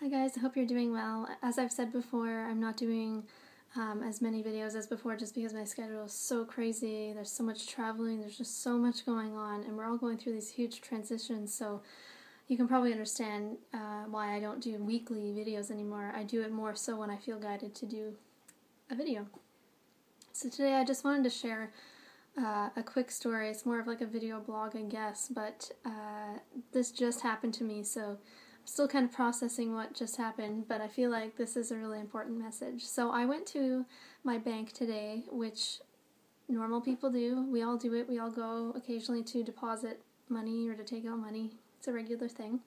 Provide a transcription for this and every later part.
Hi guys, I hope you're doing well. As I've said before, I'm not doing as many videos as before just because my schedule is so crazy. There's so much traveling, there's just so much going on, and we're all going through these huge transitions, so you can probably understand why I don't do weekly videos anymore. I do it more so when I feel guided to do a video. So today I just wanted to share a quick story. It's more of like a video blog, I guess, but this just happened to me, so I'm still kind of processing what just happened, but I feel like this is a really important message. So I went to my bank today, which normal people do. We all do it. We all go occasionally to deposit money or to take out money. It's a regular thing.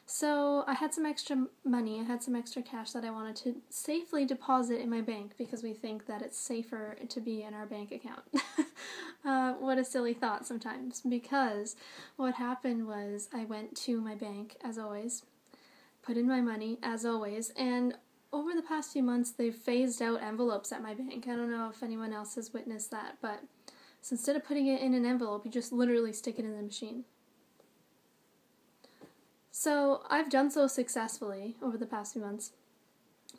So I had some extra money, I had some extra cash that I wanted to safely deposit in my bank because we think that it's safer to be in our bank account. What a silly thought sometimes, because what happened was I went to my bank, as always, put in my money, as always, and over the past few months they've phased out envelopes at my bank. I don't know if anyone else has witnessed that, but so instead of putting it in an envelope, you just literally stick it in the machine. So I've done so successfully over the past few months,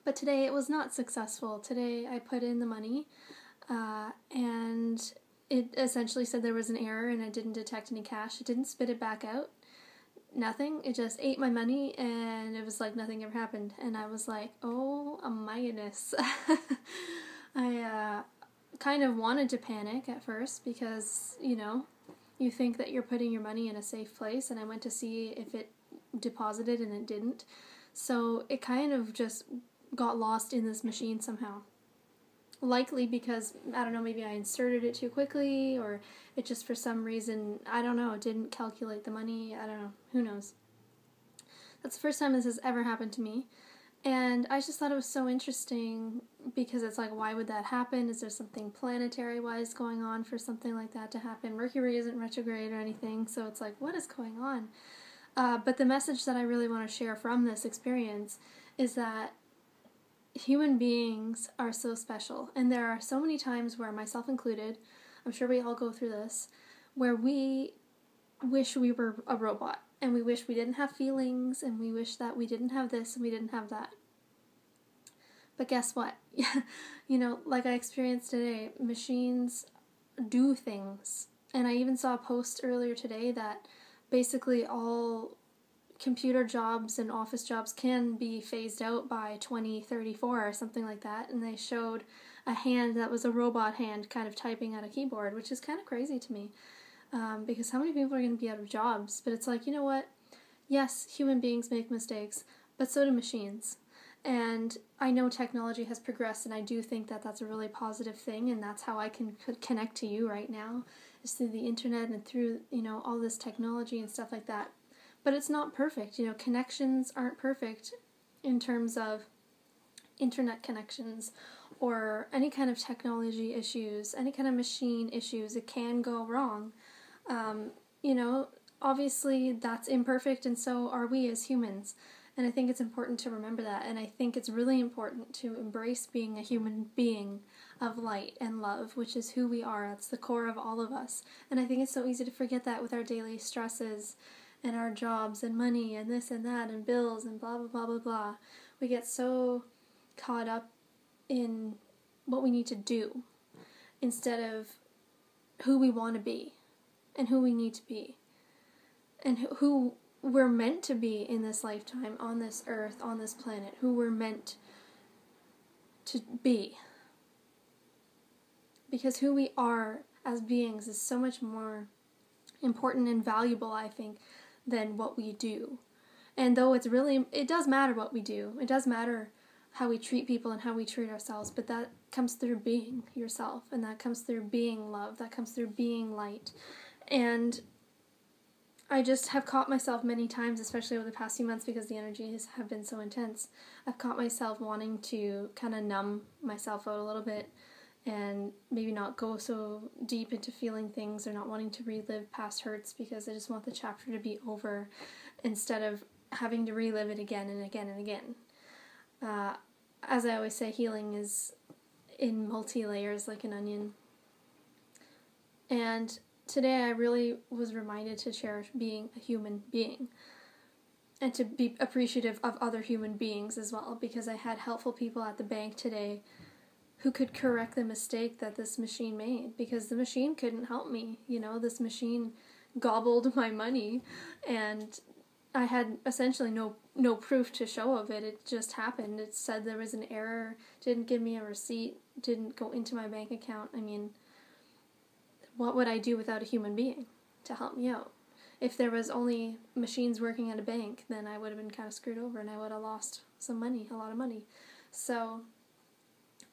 but today it was not successful. Today I put in the money and it essentially said there was an error and I didn't detect any cash. It didn't spit it back out, nothing. It just ate my money and it was like nothing ever happened. And I was like, oh my goodness. I kind of wanted to panic at first because, you know, you think that you're putting your money in a safe place, and I went to see if it deposited and it didn't. So it kind of just got lost in this machine somehow. Likely because, I don't know, maybe I inserted it too quickly, or it just for some reason, I don't know, didn't calculate the money. I don't know. Who knows? That's the first time this has ever happened to me. And I just thought it was so interesting because it's like, why would that happen? Is there something planetary-wise going on for something like that to happen? Mercury isn't retrograde or anything, so it's like, what is going on? But the message that I really want to share from this experience is that human beings are so special. And there are so many times where, myself included, I'm sure we all go through this, where we wish we were a robot. And we wish we didn't have feelings, and we wish that we didn't have this and we didn't have that. But guess what? You know, like I experienced today, machines do things. And I even saw a post earlier today that basically all computer jobs and office jobs can be phased out by 2034 or something like that, and they showed a hand that was a robot hand kind of typing at a keyboard, which is kind of crazy to me, because how many people are going to be out of jobs? But it's like, you know what, yes, human beings make mistakes, but so do machines. And I know technology has progressed, and I do think that that's a really positive thing, and that's how I can connect to you right now, is through the internet and through, you know, all this technology and stuff like that. But it's not perfect. You know, connections aren't perfect in terms of internet connections or any kind of technology issues, any kind of machine issues. It can go wrong. You know, obviously that's imperfect, and so are we as humans. And I think it's important to remember that, and I think it's really important to embrace being a human being of light and love, which is who we are. That's the core of all of us. And I think it's so easy to forget that with our daily stresses and our jobs and money and this and that and bills and blah, blah, blah, blah, blah. We get so caught up in what we need to do instead of who we want to be and who we need to be and who we're meant to be in this lifetime, on this earth, on this planet, who we're meant to be. Because who we are as beings is so much more important and valuable, I think, than what we do. And though it does matter what we do, it does matter how we treat people and how we treat ourselves, but that comes through being yourself, and that comes through being love, that comes through being light. And I just have caught myself many times, especially over the past few months because the energies have been so intense, I've caught myself wanting to kind of numb myself out a little bit and maybe not go so deep into feeling things or not wanting to relive past hurts because I just want the chapter to be over instead of having to relive it again and again and again. As I always say, healing is in multi-layers like an onion. And today I really was reminded to cherish being a human being. and to be appreciative of other human beings as well, because I had helpful people at the bank today who could correct the mistake that this machine made, because the machine couldn't help me. This machine gobbled my money, and I had essentially no proof to show of it. It just happened. It said there was an error, didn't give me a receipt, didn't go into my bank account. I mean, what would I do without a human being to help me out? If there was only machines working at a bank, then I would have been kind of screwed over, and I would have lost some money, a lot of money. So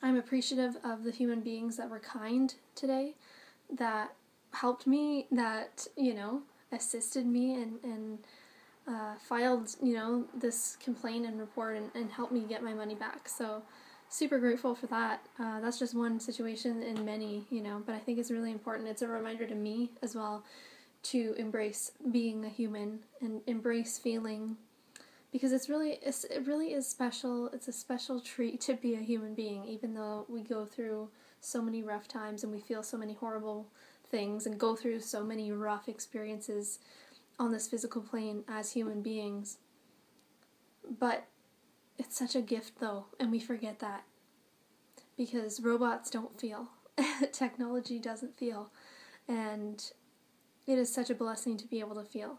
I'm appreciative of the human beings that were kind today, that helped me, that, assisted me and filed, this complaint and report and helped me get my money back. So super grateful for that. That's just one situation in many, but I think it's really important. It's a reminder to me as well to embrace being a human and embrace feeling, because it really is special. It's a special treat to be a human being, even though we go through so many rough times and we feel so many horrible things and go through so many rough experiences on this physical plane as human beings. But it's such a gift though, and we forget that, because robots don't feel. Technology doesn't feel, and it is such a blessing to be able to feel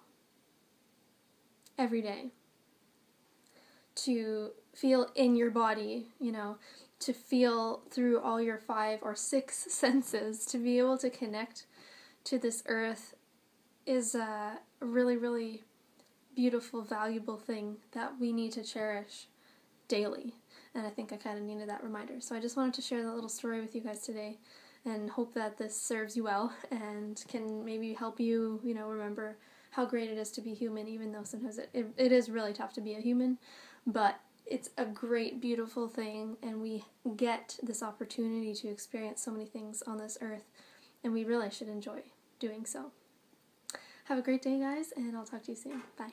every day. To feel in your body, to feel through all your 5 or 6 senses, to be able to connect to this earth is a really, really beautiful, valuable thing that we need to cherish daily. And I think I kind of needed that reminder. So I just wanted to share that little story with you guys today, and hope that this serves you well and can maybe help you, remember how great it is to be human, even though sometimes it is really tough to be a human. But it's a great, beautiful thing, and we get this opportunity to experience so many things on this earth, and we really should enjoy doing so. Have a great day, guys, and I'll talk to you soon. Bye.